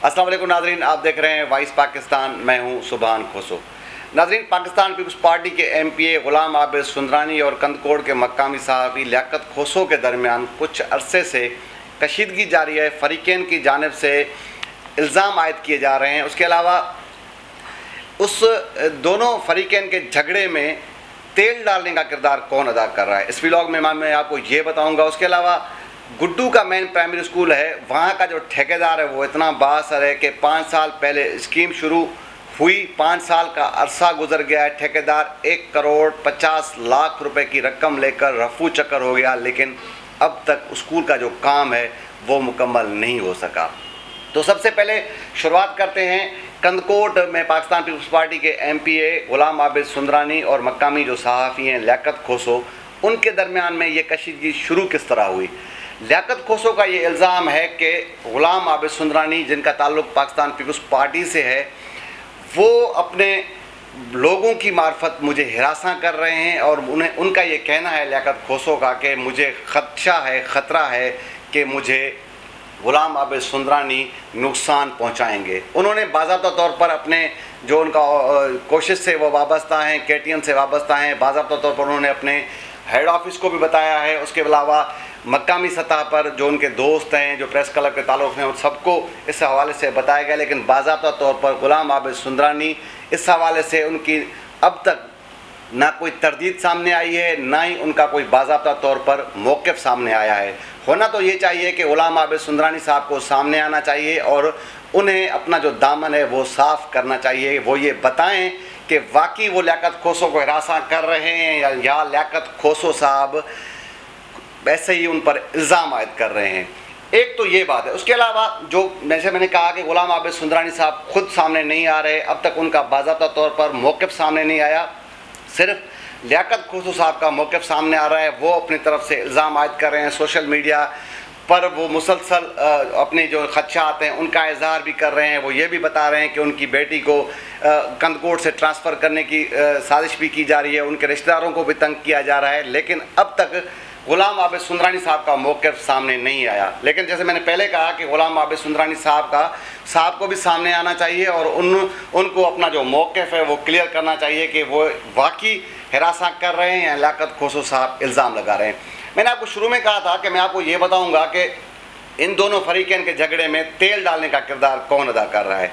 अस्सलाम वालेकुम नाजरीन, आप देख रहे हैं वॉइस पाकिस्तान। मैं हूं सुभान खोसो। नाजरीन, पाकिस्तान पीपल्स पार्टी के MPA गुलाम आबिद सुंदरानी और कंदकोड़ के मकामी सहाफ़ी लियाकत खोसो के दरमियान कुछ अरसे से कशीदगी जारी है। फ़रीक़ैन की जानिब से इल्ज़ाम आयद किए जा रहे हैं। उसके अलावा उस दोनों फ़रीक़ैन के झगड़े में तेल डालने का किरदार कौन अदा कर रहा है, इस व्लॉग में मैं आपको ये बताऊँगा। उसके अलावा गुड्डू का मेन प्राइमरी स्कूल है, वहाँ का जो ठेकेदार है वो इतना बाअसर है कि 5 साल पहले स्कीम शुरू हुई, 5 साल का अरसा गुजर गया है। ठेकेदार 1,50,00,000 रुपए की रकम लेकर रफू चक्कर हो गया, लेकिन अब तक स्कूल का जो काम है वो मुकम्मल नहीं हो सका। तो सबसे पहले शुरुआत करते हैं कंदकोट में पाकिस्तान पीपल्स पार्टी के MPA गुलाम आबिद सुंदरानी और मकामी जो सहाफ़ी हैं लियाकत खोसो, उनके दरमियान में ये कशीदगी शुरू किस तरह हुई। लियाकत खोसो का ये इल्ज़ाम है कि गुलाम आबिद सुंदरानी, जिनका ताल्लुक़ पाकिस्तान पीपल्स पार्टी से है, वो अपने लोगों की मार्फत मुझे हिरासा कर रहे हैं और उनका ये कहना है लियाकत खोसो का कि मुझे ख़तरा है कि मुझे गुलाम आबिद सुंदरानी नुकसान पहुंचाएंगे। उन्होंने बाज़ाब्ता तौर पर अपने जो उनका कोशिश से वो वाबस्ता हैं, KTN से वाबस्ता हैं, बाज़ाब्ता तौर पर उन्होंने अपने हेड ऑफिस को भी बताया है। उसके अलावा मकामी सतह पर जो उनके दोस्त हैं, जो प्रेस क्लब के ताल्लुक़ हैं, उन सबको इस हवाले से बताया गया, लेकिन बाज़ाब्ता तौर पर गुलाम आबिद सुंदरानी इस हवाले से उनकी अब तक ना कोई तरदीद सामने आई है, ना ही उनका कोई बाज़ाब्ता तौर पर मौक़िफ़ सामने आया है। होना तो ये चाहिए कि गुलाम आबिद सुंदरानी साहब को सामने आना चाहिए और उन्हें अपना जो दामन है वो साफ़ करना चाहिए। वो ये बताएं कि वाकई वो लियाकत खोसो को हिरासा कर रहे हैं या लियाकत खोसो साहब वैसे ही उन पर इल्ज़ाम आयद कर रहे हैं। एक तो ये बात है। उसके अलावा जो जैसे मैंने कहा कि गुलाम आबिद सुंदरानी साहब खुद सामने नहीं आ रहे, अब तक उनका बाज़ाब्ता तौर पर मौक़िफ़ सामने नहीं आया, सिर्फ लियाकत खोसो साहब का मौक़िफ़ सामने आ रहा है। वो अपनी तरफ से इल्ज़ाम आयद कर रहे हैं, सोशल मीडिया पर वो मुसलसल अपने जो खदशात हैं उनका इज़हार भी कर रहे हैं। वो ये भी बता रहे हैं कि उनकी बेटी को कंदकोट से ट्रांसफ़र करने की साजिश भी की जा रही है, उनके रिश्तेदारों को भी तंग किया जा रहा है, लेकिन अब तक गुलाम आबिद सुंदरानी साहब का मौक़िफ़ सामने नहीं आया। लेकिन जैसे मैंने पहले कहा कि गुलाम आबिद सुंदरानी साहब को भी सामने आना चाहिए और उनको अपना जो मौक़िफ़ है वो क्लियर करना चाहिए कि वो वाकई हिरासा कर रहे हैं या लियाकत खोसो साहब इल्ज़ाम लगा रहे हैं। मैंने आपको शुरू में कहा था कि मैं आपको ये बताऊंगा कि इन दोनों फ़रीक़ैन के झगड़े में तेल डालने का किरदार कौन अदा कर रहा है।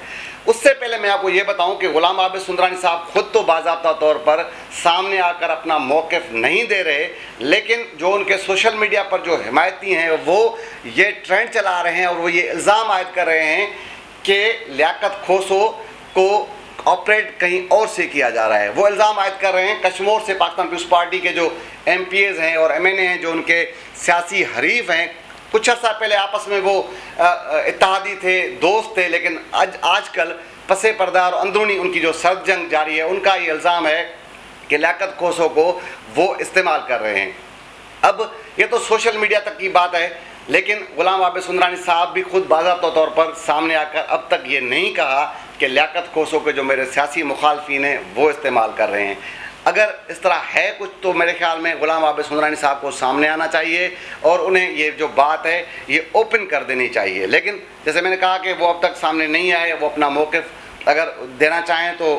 उससे पहले मैं आपको ये बताऊं कि गुलाम आबिद सुंदरानी साहब खुद तो बाज़ाब्ता तौर पर सामने आकर अपना मौक़िफ़ नहीं दे रहे, लेकिन जो उनके सोशल मीडिया पर जो हिमायती हैं वो ये ट्रेंड चला रहे हैं और वो ये इल्ज़ाम आयद कर रहे हैं कि लियाकत खोसो को ऑपरेट कहीं और से किया जा रहा है। वो इल्ज़ाम आयद कर रहे हैं कश्मीर से पाकिस्तान पीपल्स पार्टी के जो MPAs हैं और MNA हैं, जो उनके सियासी हरीफ हैं। कुछ अर्सा पहले आपस में वो इत्तेहादी थे, दोस्त थे, लेकिन आजकल पसे पर्दा और अंदरूनी उनकी जो सर्द जंग जारी है, उनका ये इल्ज़ाम है कि लियाकत खोसो को वो इस्तेमाल कर रहे हैं। अब ये तो सोशल मीडिया तक की बात है, लेकिन गुलाम आबिद सुंदरानी साहब भी खुद बाज़ाब्ता तौर पर सामने आकर अब तक ये नहीं कहा कि लियाकत खोसो के जो मेरे सियासी मुखालफिन हैं वो इस्तेमाल कर रहे हैं। अगर इस तरह है कुछ तो मेरे ख्याल में गुलाम आबिद सुंदरानी साहब को सामने आना चाहिए और उन्हें ये जो बात है ये ओपन कर देनी चाहिए। लेकिन जैसे मैंने कहा कि वो अब तक सामने नहीं आए, वो अपना मौक़िफ़ अगर देना चाहें तो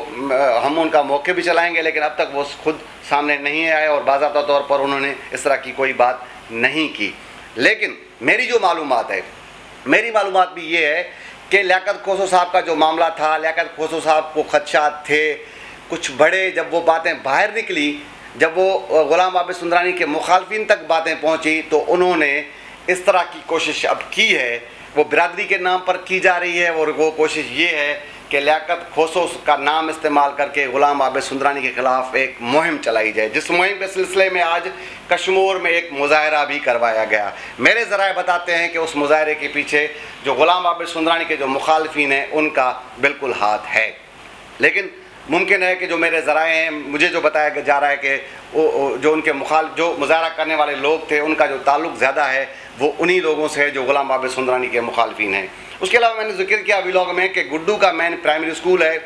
हम उनका मौक़िफ़ भी चलाएंगे, लेकिन अब तक वो खुद सामने नहीं आए और बाज़ाब्ता तौर पर उन्होंने इस तरह की कोई बात नहीं की। लेकिन मेरी जो मालूमात है, मेरी मालूमात भी ये है कि लियाकत खोसो साहब का जो मामला था, लियाकत खोसो साहब को खदशात थे कुछ बड़े। जब वो बातें बाहर निकली, जब वो गुलाम आबिद सुंदरानी के मुखालफिन तक बातें पहुंची, तो उन्होंने इस तरह की कोशिश अब की है, वो बिरादरी के नाम पर की जा रही है और वो कोशिश ये है कि लियाकत खोसो का नाम इस्तेमाल करके गुलाम आबिद सुंदरानी के ख़िलाफ़ एक मुहिम चलाई जाए, जिस मुहिम के सिलसिले में आज कश्मीर में एक मुज़ाहरा भी करवाया गया। मेरे ज़राए बताते हैं कि उस मुज़ाहरे के पीछे जो गुलाम आबिद सुंदरानी के जो मुखालफिन हैं उनका बिल्कुल हाथ है। लेकिन मुमकिन है कि जो मेरे ज़राए हैं, मुझे जो बताया जा रहा है कि जो उनके जो मुज़ाहरा करने वाले लोग थे उनका जो ताल्लुक़ ज़्यादा है वो उन्हीं लोगों से है जो गुलाम आबिद सुंदरानी के मुखालफिन हैं। उसके अलावा मैंने जिक्र किया व्लॉग में कि गुड्डू का मेन प्राइमरी स्कूल है,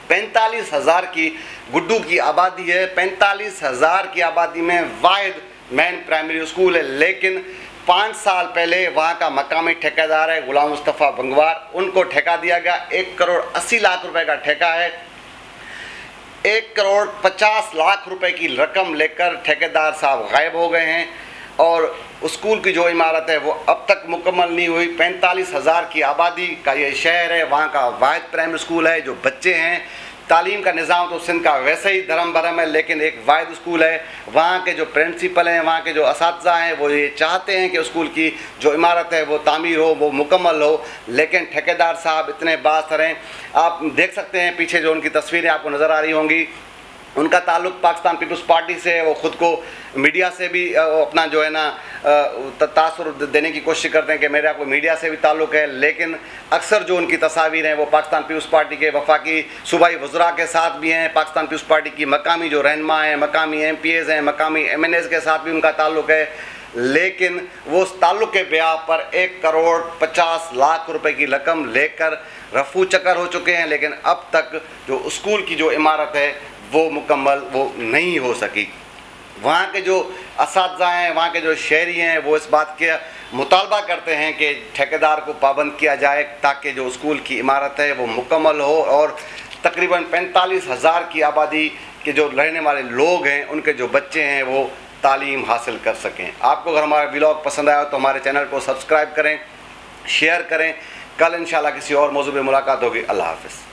45,000 की गुड्डू की आबादी है, 45,000 की आबादी में वाहिद मेन प्राइमरी स्कूल है, लेकिन 5 साल पहले वहाँ का मकामी ठेकेदार है गुलाम मुस्तफ़ा बंगवार, उनको ठेका दिया गया। 1 करोड़ 80 लाख रुपए का ठेका है। 1 करोड़ 50 लाख रुपए की रकम लेकर ठेकेदार साहब गायब हो गए हैं और स्कूल की जो इमारत है वो अब तक मुकम्मल नहीं हुई। 45,000 की आबादी का ये शहर है, वहाँ का वाहिद प्राइमरी स्कूल है। जो बच्चे हैं, तालीम का निज़ाम तो सिंध का वैसे ही धर्म भरम है, लेकिन एक वाहिद स्कूल है। वहाँ के जो प्रिंसिपल हैं, वहाँ के जो असातिज़ा हैं, वो ये चाहते हैं कि स्कूल की जो इमारत है वो तामीर हो, वो मुकम्मल हो, लेकिन ठेकेदार साहब इतने बासर हैं। आप देख सकते हैं पीछे जो उनकी तस्वीरें आपको नज़र आ रही होंगी, उनका ताल्लुक़ पाकिस्तान पीपल्स पार्टी से है। वो ख़ुद को मीडिया से भी अपना जो है ना तासुर देने की कोशिश करते हैं कि मेरा कोई मीडिया से भी ताल्लुक़ है, लेकिन अक्सर जो उनकी तस्वीरें हैं वो पाकिस्तान पीपल्स पार्टी के वफाकी सूबाई वज़रा के साथ भी हैं। पाकिस्तान पीपल्स पार्टी की मकामी जो रहनुमा हैं, मकामी MPAs हैं, मकामी MNAs के साथ भी उनका ताल्लुक़ है, लेकिन वो उस ताल्लुक़ के ब्याह पर 1 करोड़ 50 लाख रुपए की रकम लेकर रफू चक्कर हो चुके हैं, लेकिन अब तक जो स्कूल की जो इमारत है वो मुकम्मल वो नहीं हो सकी। वहाँ के जो असातिज़ा हैं, वहाँ के जो शहरी हैं, वो इस बात के मुतालबा करते हैं कि ठेकेदार को पाबंद किया जाए ताकि जो स्कूल की इमारत है वो मुकम्मल हो और तकरीबन 45,000 की आबादी के जो रहने वाले लोग हैं, उनके जो बच्चे हैं वो तालीम हासिल कर सकें। आपको अगर हमारा व्लॉग पसंद आया तो हमारे चैनल को सब्सक्राइब करें, शेयर करें। कल इंशाल्लाह किसी और मौजू पे मुलाकात होगी। अल्लाह हाफ़िज़।